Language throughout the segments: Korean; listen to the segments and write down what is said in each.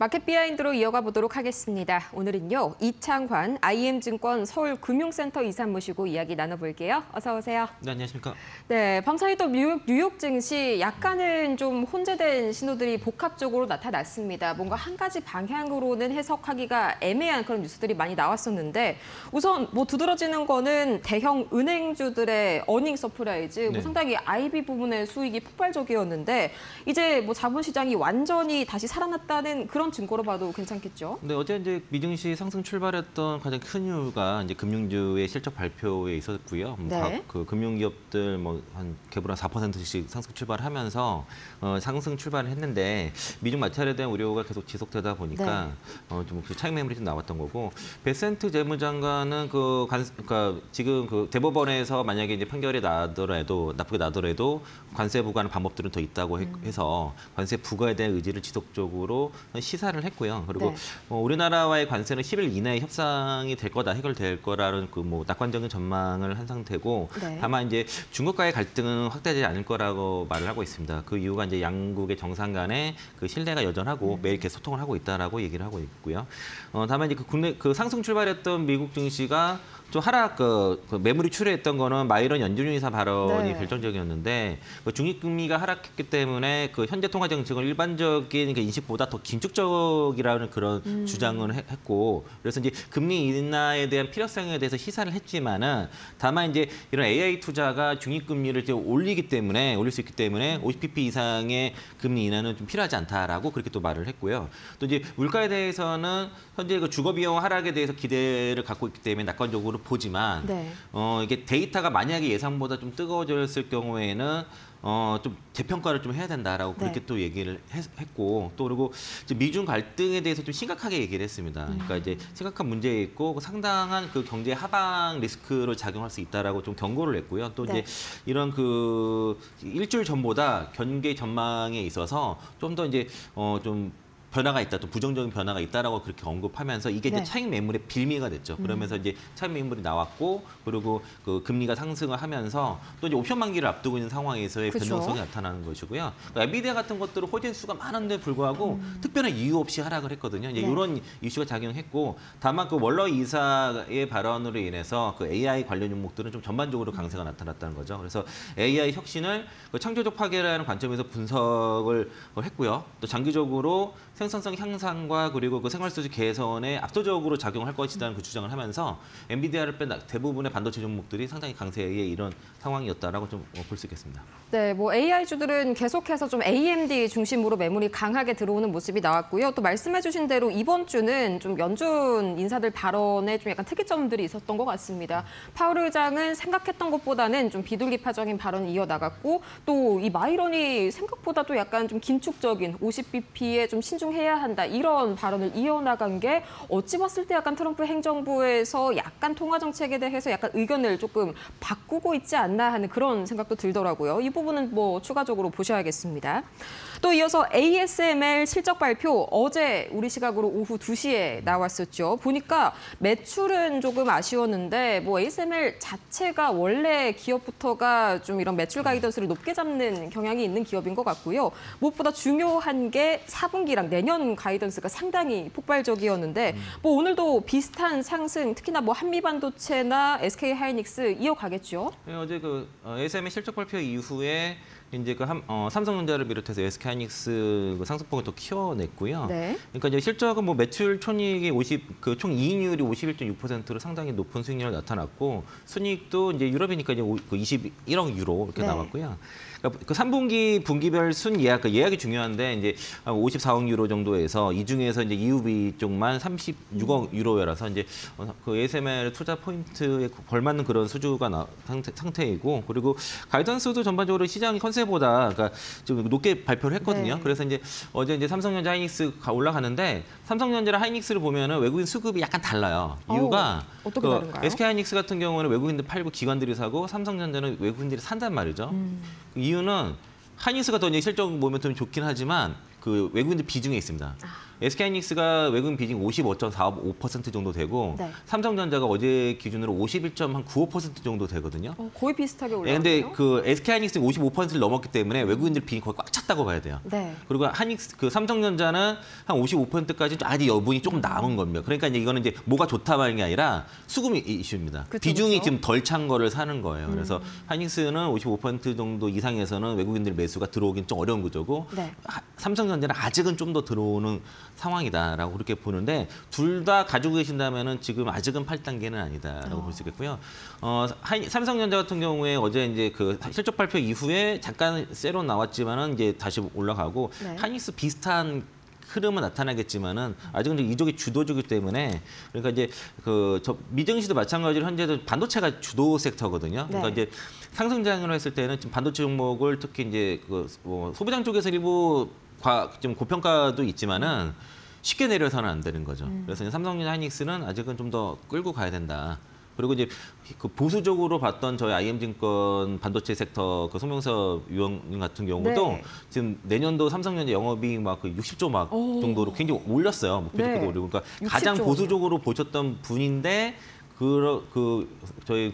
마켓 비하인드로 이어가 보도록 하겠습니다. 오늘은요, 이창환 IM증권 서울금융센터 이사 모시고 이야기 나눠볼게요. 어서 오세요. 네, 안녕하십니까. 네, 밤사이 또 뉴욕 증시 약간은 좀 혼재된 신호들이 복합적으로 나타났습니다. 뭔가 한 가지 방향으로는 해석하기가 애매한 그런 뉴스들이 많이 나왔었는데 우선 뭐 두드러지는 거는 대형 은행주들의 어닝 서프라이즈, 뭐 상당히 IB 부분의 수익이 폭발적이었는데 이제 뭐 자본시장이 완전히 다시 살아났다는 그런 증거로 봐도 괜찮겠죠? 네, 어제 이제 미증시 상승 출발했던 가장 큰 이유가 이제 금융주의 실적 발표에 있었고요. 각 그 금융기업들 뭐 한 개불 한 4%씩 상승 출발하면서 상승 출발을 했는데 미중 마찰에 대한 우려가 계속 지속되다 보니까 좀 차익 매물이 좀 나왔던 거고, 베센트 재무장관은 그러니까 지금 그 대법원에서 만약에 이제 판결이 나쁘게 나더라도 관세 부과하는 방법들은 더 있다고 해서 관세 부과에 대한 의지를 지속적으로 시사를 했고요. 그리고 우리나라와의 관세는 10일 이내에 협상이 될 거다, 해결될 거라는 그 뭐 낙관적인 전망을 한 상태고, 다만 이제 중국과의 갈등은 확대되지 않을 거라고 말을 하고 있습니다. 그 이유가 이제 양국의 정상 간의 그 신뢰가 여전하고 매일 계속 소통을 하고 있다라고 얘기를 하고 있고요. 다만 이제 그 상승 출발했던 미국 증시가 좀 하락, 매물이 출회했던 거는 마이런 연준위 이사 발언이 결정적이었는데, 중립금리가 하락했기 때문에 그 현재 통화 정책을 일반적인 인식보다 더 긴축적이라는 그런 주장을 했고, 그래서 이제 금리 인하에 대한 필요성에 대해서 시사를 했지만은, 다만 이제 이런 AI 투자가 중립금리를 이제 올릴 수 있기 때문에 50bp 이상의 금리 인하는 좀 필요하지 않다라고 그렇게 또 말을 했고요. 또 이제 물가에 대해서는 현재 그 주거 비용 하락에 대해서 기대를 갖고 있기 때문에 낙관적으로 보지만 이게 데이터가 만약에 예상보다 좀 뜨거워졌을 경우에는 좀 재평가를 좀 해야 된다라고 그렇게 또 얘기를 했고, 또 그리고 이제 미중 갈등에 대해서 좀 심각하게 얘기를 했습니다. 그러니까 이제 심각한 문제에 있고 상당한 그 경제 하방 리스크로 작용할 수 있다라고 좀 경고를 했고요. 또 이제 이런 그 일주일 전보다 경제 전망에 있어서 좀 더 이제 좀 변화가 있다, 또 부정적인 변화가 있다라고 그렇게 언급하면서 이게 이제 차익 매물의 빌미가 됐죠. 그러면서 이제 차익 매물이 나왔고, 그리고 그 금리가 상승을 하면서 또 이제 옵션 만기를 앞두고 있는 상황에서의 변동성이 나타나는 것이고요. 그러니까 엔비디아 같은 것들은 호재 수가 많은데 불구하고 특별한 이유 없이 하락을 했거든요. 이제 이런 이슈가 작용했고, 다만 그 월러 이사의 발언으로 인해서 그 AI 관련 종목들은 좀 전반적으로 강세가 나타났다는 거죠. 그래서 AI 혁신을 그 창조적 파괴라는 관점에서 분석을 했고요. 또 장기적으로 생산성 향상과 그리고 그 생활수지 개선에 압도적으로 작용할 것이라는 그 주장을 하면서 엔비디아를 뺀 대부분의 반도체 종목들이 상당히 강세의 이런 상황이었다라고 좀 볼 수 있겠습니다. 네, 뭐 AI주들은 계속해서 좀 AMD 중심으로 매물이 강하게 들어오는 모습이 나왔고요. 또 말씀해주신 대로 이번 주는 좀 연준 인사들 발언에 좀 약간 특이점들이 있었던 것 같습니다. 파월 의장은 생각했던 것보다는 좀 비둘기파적인 발언을 이어나갔고, 또 이 마이런이 생각보다도 약간 좀 긴축적인 50bp에 좀 신중해야 한다, 이런 발언을 이어나간 게 어찌 봤을 때 약간 트럼프 행정부에서 약간 통화 정책에 대해서 약간 의견을 조금 바꾸고 있지 않나 하는 그런 생각도 들더라고요. 이 부분은 뭐 추가적으로 보셔야겠습니다. 또 이어서 ASML 실적 발표 어제 우리 시각으로 오후 2시에 나왔었죠. 보니까 매출은 조금 아쉬웠는데 뭐 ASML 자체가 원래 기업부터가 좀 이런 매출 가이던스를 높게 잡는 경향이 있는 기업인 것 같고요. 무엇보다 중요한 게 4분기랑 내년 가이던스가 상당히 폭발적이었는데 뭐 오늘도 비슷한 상승, 특히나 뭐 한미반도체나 SK하이닉스 이어가겠죠. 네, 어제 그 ASML 실적 발표 이후에 이제 그 삼성전자를 비롯해서 SK하이닉스 그 상승폭을 또 키워냈고요. 그러니까 이제 실적은 뭐 매출 총이익이 총 이익률이 51.6%로 상당히 높은 수익률이 나타났고, 순이익도 이제 유럽이니까 이제 21억 유로 이렇게 나왔고요. 그러니까 그 3분기 분기별 순예약, 예약이 중요한데 이제 54억 유로 정도에서 이 중에서 이제 EUV 쪽만 36억 유로여라서 이제 그 ASML 투자 포인트에 걸맞는 그런 수주가 상태이고, 그리고 가이던스도 전반적으로 시장 컨셉보다 그러니까 좀 높게 발표를 했거든요. 그래서 이제 어제 이제 삼성전자 하이닉스가 올라가는데, 삼성전자랑 하이닉스를 보면은 외국인 수급이 약간 달라요. 이유가 어떻게 다른가요? SK 하이닉스 같은 경우는 외국인들 팔고 기관들이 사고, 삼성전자는 외국인들이 산단 말이죠. 이유는 하이닉스가 더 이제 실적 모멘텀이 좋긴 하지만 그 외국인들 비중에 있습니다. SK하이닉스가 외국인 비중 55.45% 정도 되고 네. 삼성전자가 어제 기준으로 51.95% 정도 되거든요. 거의 비슷하게 네, 올라왔네요. 근데 그 SK하이닉스는 55%를 넘었기 때문에 외국인들 비중이 거의 꽉 찼다고 봐야 돼요. 네. 그리고 그 삼성전자는 한 55%까지 아직 여분이 조금 남은 겁니다. 그러니까 이제 이거는 이제 뭐가 좋다 말는 게 아니라 수급 이슈입니다. 그쵸, 비중이 그쵸. 지금 덜 찬 거를 사는 거예요. 그래서 하이닉스는 55% 정도 이상에서는 외국인들 매수가 들어오긴 좀 어려운 구조고 네. 삼성전자는 아직은 좀 더 들어오는 상황이다라고 그렇게 보는데 둘 다 가지고 계신다면은 지금 아직은 8단계는 아니다라고 볼 수 있겠고요. 삼성전자 같은 경우에 어제 이제 그 실적 발표 이후에 잠깐 세로 나왔지만은 이제 다시 올라가고 네. 하이닉스 비슷한 흐름은 나타나겠지만은 아직은 이쪽이 주도주기 때문에 그러니까 이제 미증시도 마찬가지로 현재도 반도체가 주도 섹터거든요. 그러니까 네. 이제 상승장으로 했을 때는 지금 반도체 종목을 특히 이제 소비장 쪽에서 일부 좀 고평가도 있지만은 쉽게 내려서는 안 되는 거죠. 그래서 삼성전자 하이닉스는 아직은 좀 더 끌고 가야 된다. 그리고 이제 그 보수적으로 봤던 저희 IM증권 반도체 섹터 그 송명섭 위원 같은 경우도 네. 지금 내년도 삼성전자 영업이익 막 그 60조 막 정도로 굉장히 올렸어요. 목표치도 네. 올리고 그러니까 60조 가장 원이요. 보수적으로 보셨던 분인데 저희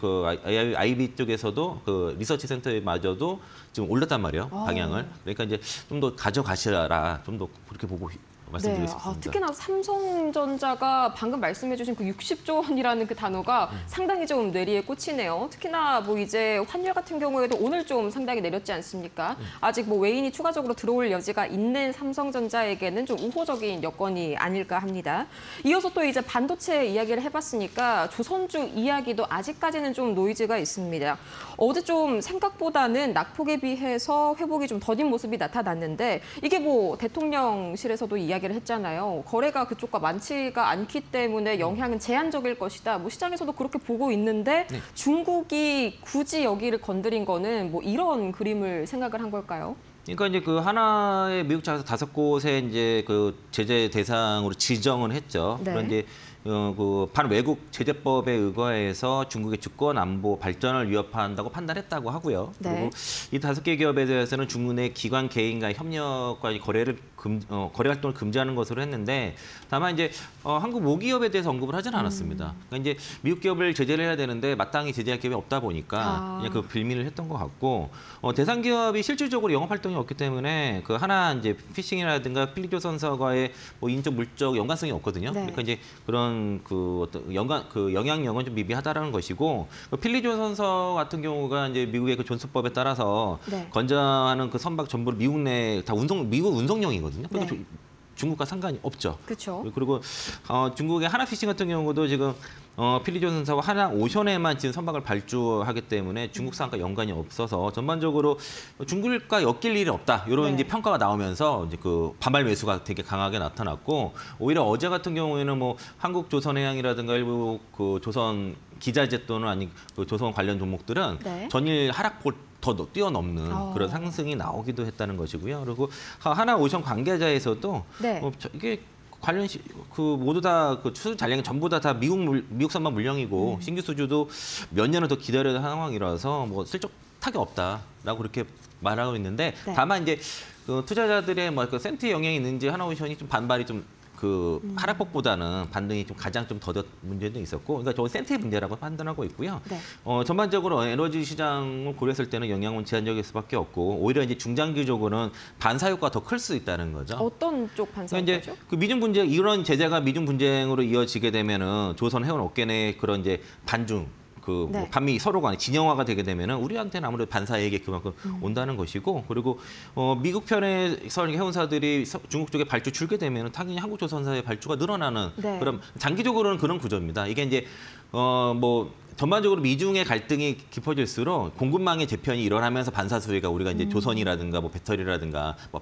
IB 쪽에서도 그 리서치 센터에마저도 지금 올렸단 말이에요. 방향을. 그러니까 이제 좀 더 가져가시라. 좀 더 그렇게 보고 말씀드리겠습니다. 특히나 삼성전자가 방금 말씀해주신 그 60조 원이라는 그 단어가 상당히 좀 뇌리에 꽂히네요. 특히나 뭐 이제 환율 같은 경우에도 오늘 좀 상당히 내렸지 않습니까? 아직 뭐 외인이 추가적으로 들어올 여지가 있는 삼성전자에게는 좀 우호적인 여건이 아닐까 합니다. 이어서 또 이제 반도체 이야기를 해봤으니까 조선주 이야기도 아직까지는 좀 노이즈가 있습니다. 어제 좀 생각보다는 낙폭에 비해서 회복이 좀 더딘 모습이 나타났는데 이게 뭐 대통령실에서도 이야기를 했잖아요. 거래가 그쪽과 많지가 않기 때문에 영향은 제한적일 것이다. 뭐 시장에서도 그렇게 보고 있는데 네. 중국이 굳이 여기를 건드린 거는 뭐 이런 그림을 생각을 한 걸까요? 그러니까 이제 그 하나의 미국 자회사 5곳에 이제 그 제재 대상으로 지정을 했죠. 네. 그런 이제 그 반외국 제재법에 의거해서 중국의 주권 안보 발전을 위협한다고 판단했다고 하고요. 네. 그리고 이 5개 기업에 대해서는 중국 내 기관 개인 간 협력과 거래를 거래 활동을 금지하는 것으로 했는데 다만 이제 한국 모기업에 대해서 언급을 하지는 않았습니다. 그러니까 이제 미국 기업을 제재를 해야 되는데 마땅히 제재할 기업이 없다 보니까 그냥 그 빌미를 했던 것 같고 대상 기업이 실질적으로 영업 활동이 없기 때문에 그 하나 이제 피싱이라든가 필리조선사과의 뭐 인적 물적 연관성이 없거든요. 네. 그러니까 이제 그런 그 어떤 영향력은 좀 미비하다라는 것이고 필리조선사 같은 경우가 이제 미국의 그 존스법에 따라서 네. 건조하는 그 선박 전부를 미국 내 다 미국 운송용이거든요. 그러니까 네. 중국과 상관이 없죠. 그렇죠. 그리고 중국의 하나피싱 같은 경우도 지금 필리조선사와 하나오션에만 지금 선박을 발주하기 때문에 중국산과 연관이 없어서 전반적으로 중국과 엮일 일이 없다. 이런 네. 이제 평가가 나오면서 이제 그 반발 매수가 되게 강하게 나타났고 오히려 어제 같은 경우에는 뭐 한국조선해양이라든가 일부 그 조선 기자재 또는 아니 그 조선 관련 종목들은 네. 전일 하락폭 더 뛰어넘는 그런 상승이 나오기도 했다는 것이고요. 그리고 하나오션 관계자에서도 네. 이게 관련 그 모두 다 그 수주 잔량이 전부 다 미국산만 물량이고 신규 수주도 몇 년을 더 기다려야 할 상황이라서 뭐 슬쩍 타격 없다라고 그렇게 말하고 있는데 네. 다만 이제 그 투자자들의 뭐 그 센트의 영향이 있는지 하나오션이 좀 반발이 좀 그 하락폭보다는 반등이 좀 가장 좀 더뎠 문제도 있었고, 그러니까 저건 센트의 문제라고 판단하고 있고요. 네. 전반적으로 에너지 시장을 고려했을 때는 영향은 제한적일 수밖에 없고, 오히려 이제 중장기적으로는 반사 효과가 더 클 수 있다는 거죠. 어떤 쪽 반사죠? 그러니까 이제 그 미중 분쟁 이런 제재가 미중 분쟁으로 이어지게 되면은 조선 해운 업계 내 그런 이제 반중 그 네. 뭐 반미 서로 간에 진영화가 되게 되면은 우리한테는 아무래도 반사에게 그만큼 온다는 것이고, 그리고 미국 편에서 해운사들이 중국 쪽에 발주 줄게 되면은 당연히 한국조선사의 발주가 늘어나는 네. 그런 장기적으로는 그런 구조입니다. 이게 이제 뭐 전반적으로 미중의 갈등이 깊어질수록 공급망의 재편이 일어나면서 반사 수혜가 우리가 이제 조선이라든가 뭐 배터리라든가 뭐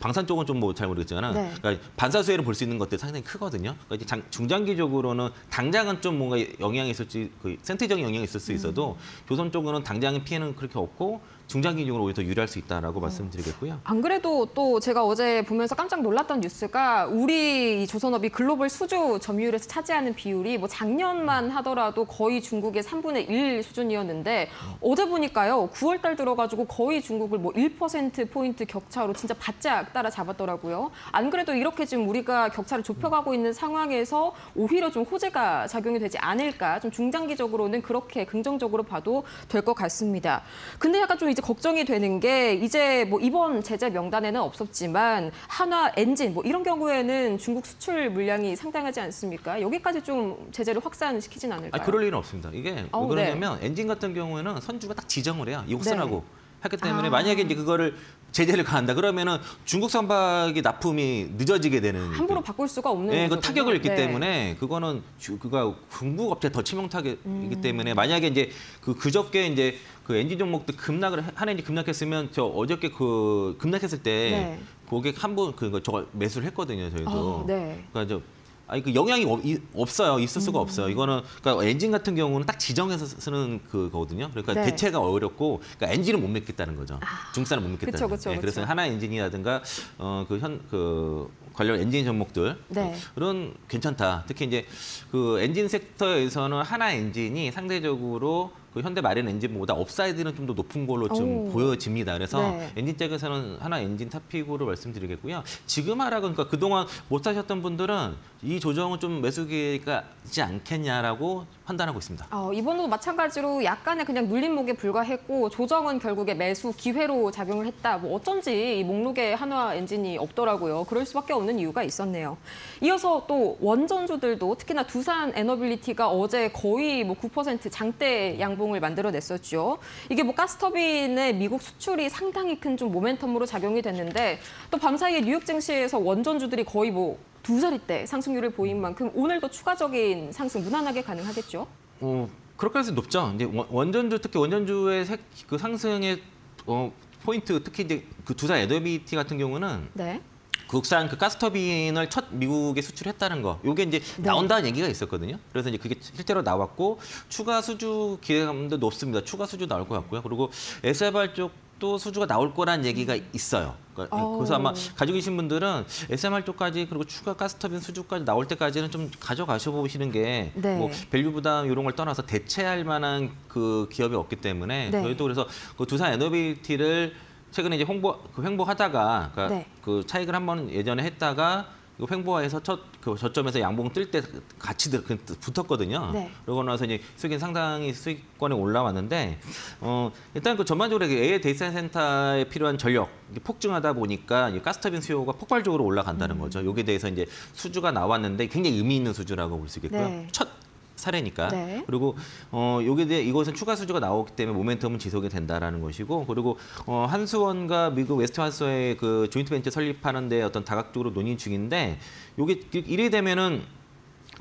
방산 쪽은 좀 뭐 잘 모르겠지만 네. 그러니까 반사 수혜를 볼 수 있는 것들이 상당히 크거든요. 그러니까 이제 중장기적으로는 당장은 좀 뭔가 영향이 있을지 그 센트적인 영향이 있을 수 있어도 조선 쪽으로는 당장의 피해는 그렇게 없고 중장기적으로 오히려 더 유리할 수 있다라고 말씀드리겠고요. 안 그래도 또 제가 어제 보면서 깜짝 놀랐던 뉴스가 우리 이 조선업이 글로벌 수주 점유율에서 차지하는 비율이 뭐 작년만 하더라도 거의 중국의 3분의 1 수준이었는데 어제 보니까요. 9월 달 들어가지고 거의 중국을 뭐 1%포인트 격차로 진짜 바짝 따라잡았더라고요. 안 그래도 이렇게 지금 우리가 격차를 좁혀가고 있는 상황에서 오히려 좀 호재가 작용이 되지 않을까. 좀 중장기적으로는 그렇게 긍정적으로 봐도 될 것 같습니다. 근데 약간 좀 이제 걱정이 되는 게 이제 뭐 이번 제재 명단에는 없었지만 한화 엔진 뭐 이런 경우에는 중국 수출 물량이 상당하지 않습니까? 여기까지 좀 제재를 확산시키진 않을까요? 그럴 일은 없습니다. 이게 왜 네. 그러냐면 엔진 같은 경우에는 선주가 딱 지정을 해요. 이것선하고 네. 하기 때문에 만약에 이제 그거를 제재를 가한다 그러면은 중국 선박이 납품이 늦어지게 되는 함부로 바꿀 수가 없는 그 거거든요. 타격을 입기 네. 때문에 그거는 그가 중국 업체 더 치명 타격이기 때문에 만약에 이제 그저께 이제 그 엔진 종목도 급락을 한 엔진 급락했으면 저 어저께 그 급락했을 때 네. 고객 한 분 그거 저걸 매수를 했거든요 저희도. 네. 그러니까 그 영향이 없어요. 있을 수가 없어요. 이거는 그러니까 엔진 같은 경우는 딱 지정해서 쓰는 그거거든요. 그러니까 네. 대체가 어렵고 그러니까 엔진은 못 믿겠다는 거죠. 중산을 못 믿겠다는 그쵸. 그래서 하나 엔진이라든가 관련 엔진 종목들 네. 그런 괜찮다. 특히 이제 그 엔진 섹터에서는 하나 엔진이 상대적으로 그 현대 마린 엔진보다 업사이드는 좀 더 높은 걸로 좀 보여집니다. 그래서 네. 엔진 쪽에서는 하나 엔진 탑픽으로 말씀드리겠고요. 지금 하락은 그러니까 그동안 못 사셨던 분들은 이 조정은 좀 매수 기회가 있지 않겠냐라고 판단하고 있습니다. 이번도 마찬가지로 약간의 그냥 눌림목에 불과했고 조정은 결국에 매수 기회로 작용을 했다. 뭐 어쩐지 이 목록에 한화 엔진이 없더라고요. 그럴 수밖에 없는 이유가 있었네요. 이어서 또 원전주들도 특히나 두산 에너빌리티가 어제 거의 뭐 9% 장대 양봉을 만들어냈었죠. 이게 뭐 가스터빈의 미국 수출이 상당히 큰 좀 모멘텀으로 작용이 됐는데 또 밤사이에 뉴욕 증시에서 원전주들이 거의 뭐 2자릿대 상승률을 보인 만큼 오늘도 추가적인 상승 무난하게 가능하겠죠? 그렇게 해서 높죠. 이제 원전주 특히 원전주의 그 상승의 포인트 특히 이제 그 두산 에너빌리티 같은 경우는 네. 국산 그 가스터빈을 첫 미국에 수출했다는 거. 이게 이제 나온다는 얘기가 있었거든요. 그래서 이제 그게 실제로 나왔고 추가 수주 기대감도 높습니다. 추가 수주 나올 것 같고요. 그리고 SMR 쪽도 수주가 나올 거란 얘기가 있어요. 그래서 아마 가지고 계신 분들은 SMR 쪽까지 그리고 추가 가스터빈 수주까지 나올 때까지는 좀 가져가셔 보시는 게 네. 뭐 밸류 부담 이런 걸 떠나서 대체할 만한 그 기업이 없기 때문에 네. 저희도 그래서 그 두산 에너빌리티를 최근에 이제 횡보하다가 그러니까 네. 그 차익을 한번 예전에 했다가 횡보해서 그 저점에서 양봉 뜰 때 같이 붙었거든요. 네. 그러고 나서 이제 수익이 상당히 수익권에 올라왔는데 일단 그 전반적으로 AI 데이터 센터에 필요한 전력 폭증하다 보니까 가스터빈 수요가 폭발적으로 올라간다는 거죠. 여기에 대해서 이제 수주가 나왔는데 굉장히 의미 있는 수주라고 볼 수 있겠고요. 네. 첫 사례니까. 네. 그리고 여기에 대해 이것은 추가 수주가 나오기 때문에 모멘텀은 지속이 된다라는 것이고, 그리고 한수원과 미국 웨스트하우스의 그 조인트 벤처 설립하는데 어떤 다각적으로 논의 중인데, 요게 이래 되면은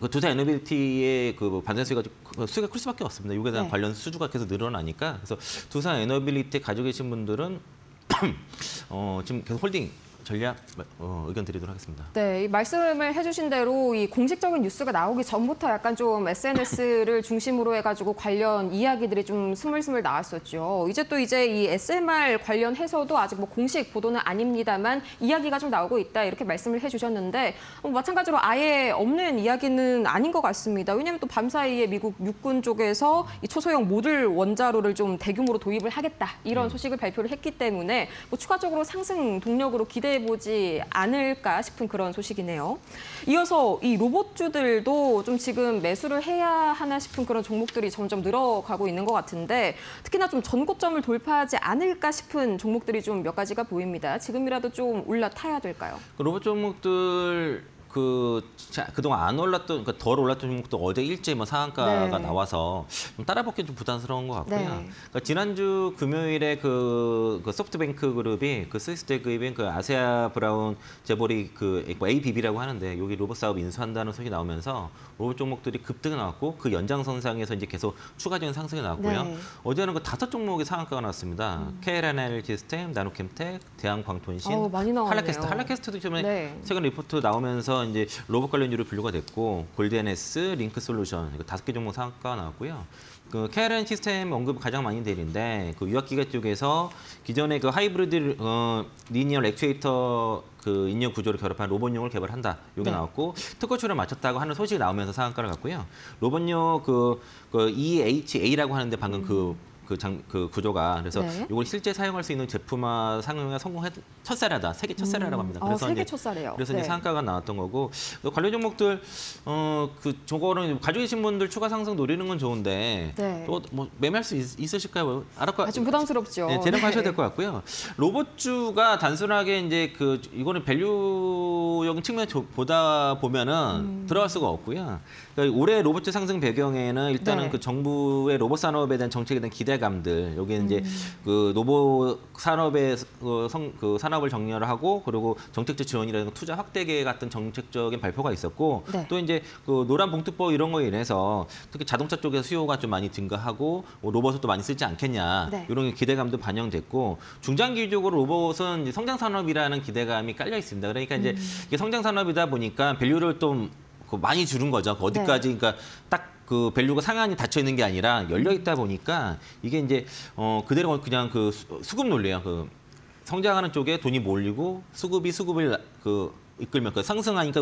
그 두산 에너빌리티의 그 반전 수익이 클 수밖에 없습니다. 이거에 대한 네. 관련 수주가 계속 늘어나니까. 그래서 두산 에너빌리티 가지고 계신 분들은 지금 계속 홀딩 전략 의견 드리도록 하겠습니다. 네, 이 말씀을 해주신 대로 이 공식적인 뉴스가 나오기 전부터 약간 좀 SNS를 중심으로 해가지고 관련 이야기들이 좀 스물스물 나왔었죠. 이제 이 SMR 관련해서도 아직 뭐 공식 보도는 아닙니다만 이야기가 좀 나오고 있다 이렇게 말씀을 해주셨는데 마찬가지로 아예 없는 이야기는 아닌 것 같습니다. 왜냐하면 또 밤사이에 미국 육군 쪽에서 이 초소형 모듈 원자로를 좀 대규모로 도입을 하겠다 이런 소식을 발표를 했기 때문에 뭐 추가적으로 상승 동력으로 기대해보지 않을까 싶은 그런 소식이네요. 이어서 이 로봇주들도 좀 지금 매수를 해야 하나 싶은 그런 종목들이 점점 늘어가고 있는 것 같은데 특히나 좀 전고점을 돌파하지 않을까 싶은 종목들이 좀 몇 가지가 보입니다. 지금이라도 좀 올라타야 될까요? 로봇 종목들 그동안 안 올랐던, 그러니까 덜 올랐던 종목도 어제 일제히 뭐 상한가가 네. 나와서 좀 따라잡기 좀 부담스러운 것 같고요. 네. 그러니까 지난주 금요일에 그 소프트뱅크 그룹이 그 스위스테크입인 그 아세아 브라운 재벌이 그 ABB라고 하는데 여기 로봇 사업 인수한다는 소식이 나오면서 로봇 종목들이 급등이 나왔고 그 연장선상에서 이제 계속 추가적인 상승이 나왔고요. 네. 어제는 그 5종목의 상한가가 나왔습니다. KLNL 시스템, 나노캠텍, 대한광통신, 많이 나왔네요. 할라캐스트. 할라캐스트도 좀 네. 최근 리포트 나오면서 중에서 이제 로봇 관련주로 분류가 됐고 골드NS, 링크솔루션 이거 5개 종목 상한가가 나왔고요. 그 KRN 시스템 언급 가장 많이 되는데 그 유압기계 쪽에서 기존의 그 하이브리드 리니어 액추에이터 그 인력 구조를 결합한 로봇용을 개발한다. 이게 나왔고 특허 출원 마쳤다고 하는 소식이 나오면서 상한가를 갔고요. 로봇용 그 EHA라고 하는데 방금 그 구조가 그래서 이걸 실제 사용할 수 있는 제품화 상용에 성공했 첫사례다. 세계 첫사례라고 합니다. 그래서 세계 첫사례요. 그래서 이제 상한가가 나왔던 거고 관련 종목들 저거는 가지고 계신 분들 추가 상승 노리는 건 좋은데 또 뭐 매매할 수 있으실까요? 좀 부담스럽죠. 네, 대략하셔야 될 것 같고요. 로봇주가 단순하게 이제 이거는 밸류적인 측면 보다 보면은 들어갈 수가 없고요. 그러니까 올해 로봇주 상승 배경에는 일단은 그 정부의 로봇 산업에 대한 정책에 대한 기대감들 여기는 이제 그 로봇 산업의 그 산업을 정렬하고 그리고 정책적 지원이라든가 투자 확대 계획 같은 정책적인 발표가 있었고 또 이제 그 노란 봉투법 이런 거에 인해서 특히 자동차 쪽에서 수요가 좀 많이 증가하고 로봇을 또 많이 쓰지 않겠냐 이런 기대감도 반영됐고 중장기적으로 로봇은 이제 성장 산업이라는 기대감이 깔려 있습니다. 그러니까 이제 이게 성장 산업이다 보니까 밸류를 좀 많이 줄은 거죠. 어디까지 그러니까 딱 그 밸류가 상한이 닫혀 있는 게 아니라 열려 있다 보니까 이게 이제 그대로 그냥 그 수급 논리야. 그 성장하는 쪽에 돈이 몰리고 수급을 이끌면 상승하니까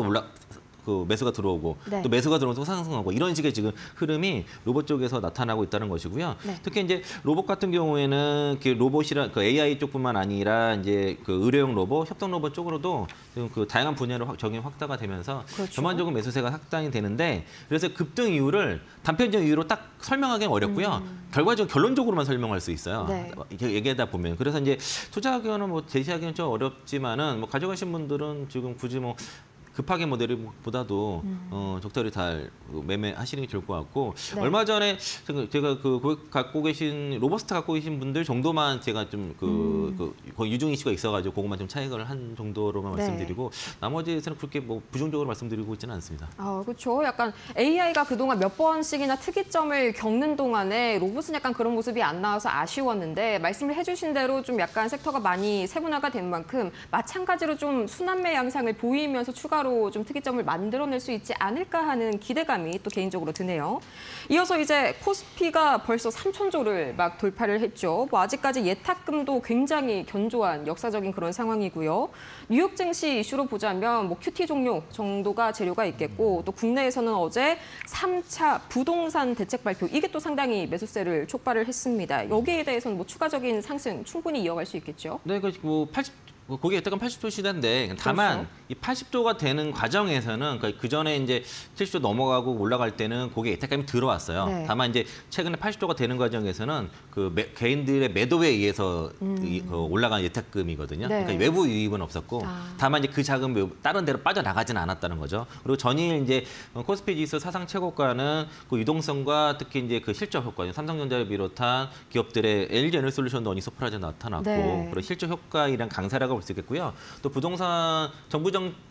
그 매수가 들어오고 또 매수가 들어오면 또 상승하고 이런 식의 지금 흐름이 로봇 쪽에서 나타나고 있다는 것이고요. 특히 이제 로봇 같은 경우에는 그 로봇이라 그 AI 쪽뿐만 아니라 이제 그 의료용 로봇, 협동 로봇 쪽으로도 지금 그 다양한 분야로 적용 확대가 되면서 전반적으로 매수세가 확단이 되는데 그래서 급등 이유를 단편적 이유로 딱 설명하기는 어렵고요. 결과적으로 결론적으로만 설명할 수 있어요. 이렇게 얘기하다 보면 그래서 이제 투자 의견은 뭐 제시하기는 좀 어렵지만은 뭐 가져가신 분들은 지금 굳이 뭐 급하게 모델보다도 적절히 잘 매매하시는 게 좋을 것 같고 얼마 전에 제가 갖고 계신 로버스타 갖고 계신 분들 정도만 제가 좀 거의 유중 이슈가 있어가지고 그것만 좀 차익을 한 정도로만 말씀드리고 나머지에서는 그렇게 뭐 부정적으로 말씀드리고 있지는 않습니다. 그렇죠. 약간 AI가 그동안 몇 번씩이나 특이점을 겪는 동안에 로봇은 약간 그런 모습이 안 나와서 아쉬웠는데 말씀을 해주신 대로 좀 약간 섹터가 많이 세분화가 된 만큼 마찬가지로 좀 순환매 양상을 보이면서 추가로 좀 특이점을 만들어낼 수 있지 않을까 하는 기대감이 또 개인적으로 드네요. 이어서 이제 코스피가 벌써 3,000조를 막 돌파를 했죠. 뭐 아직까지 예탁금도 굉장히 견조한 역사적인 그런 상황이고요. 뉴욕 증시 이슈로 보자면 뭐 QT 종료 정도가 재료가 있겠고 또 국내에서는 어제 3차 부동산 대책 발표 이게 또 상당히 매수세를 촉발을 했습니다. 여기에 대해서는 뭐 추가적인 상승 충분히 이어갈 수 있겠죠. 네, 고객 예탁금 80조 시대인데 다만 이 80조가 되는 과정에서는 그 전에 이제 70조 넘어가고 올라갈 때는 고객 예탁금이 들어왔어요. 다만 이제 최근에 80조가 되는 과정에서는 개인들의 매도에 의해서 올라간 예탁금이거든요. 그러니까 외부 유입은 없었고 다만 이제 그 자금이 다른 데로 빠져나가지는 않았다는 거죠. 그리고 전일 이제 코스피 지수 사상 최고가는 그 유동성과 특히 이제 그 실적 효과, 삼성전자를 비롯한 기업들의 LG에너지솔루션도 어닝 서프라이즈 나타났고 그리고 실적 효과이란 강세라고 볼 수 있겠고요. 또 부동산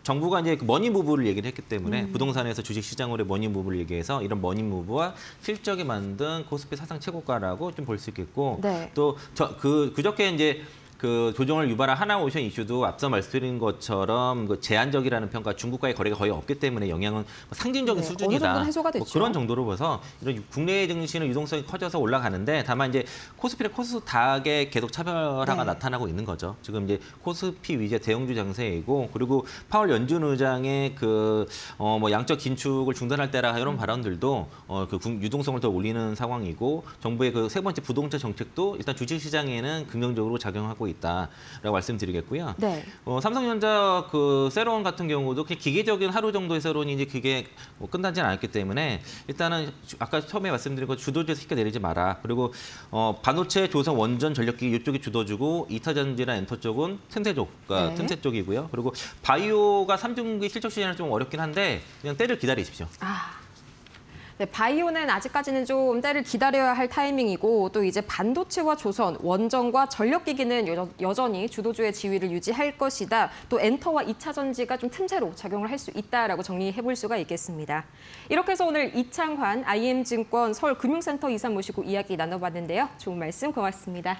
정부가 이제 머니 무브를 얘기를 했기 때문에 부동산에서 주식 시장으로의 머니 무브를 얘기해서 이런 머니 무브와 실적이 만든 코스피 사상 최고가라고 좀 볼 수 있겠고 또 그저께 이제 그 조정을 유발한 하나오션 이슈도 앞서 말씀드린 것처럼 제한적이라는 평가, 중국과의 거래가 거의 없기 때문에 영향은 상징적인 수준이다. 어느 정도 해소가 됐죠. 뭐 그런 정도로 봐서 이런 국내 증시는 유동성이 커져서 올라가는데 다만 이제 코스피랑 코스닥에 계속 차별화가 나타나고 있는 거죠. 지금 이제 코스피 위주의 대형주 장세이고 그리고 파월 연준 의장의 뭐 양적 긴축을 중단할 때라 이런 발언들도 유동성을 더 올리는 상황이고 정부의 그 세 번째 부동산 정책도 일단 주식 시장에는 긍정적으로 작용하고 있다라고 말씀드리겠고요. 삼성전자 세론 같은 경우도 그냥 기계적인 하루 정도의 세론이 이제 그게 뭐 끝나지는 않았기 때문에 일단은 아까 처음에 말씀드린 것 주도주에서 쉽게 내리지 마라. 그리고 반도체, 조선, 원전, 전력기기 이쪽이 주도주고 이타전지나 엔터 쪽은 틈새 쪽이고요. 그리고 바이오가 3분기 실적 시즌은 좀 어렵긴 한데 그냥 때를 기다리십시오. 네, 바이오는 아직까지는 좀 때를 기다려야 할 타이밍이고 또 이제 반도체와 조선, 원전과 전력기기는 여전히 주도주의 지위를 유지할 것이다. 또 엔터와 2차 전지가 좀 틈새로 작용을 할 수 있다라고 정리해 볼 수가 있겠습니다. 이렇게 해서 오늘 이창환 IM증권 서울금융센터 이사 모시고 이야기 나눠봤는데요. 좋은 말씀 고맙습니다.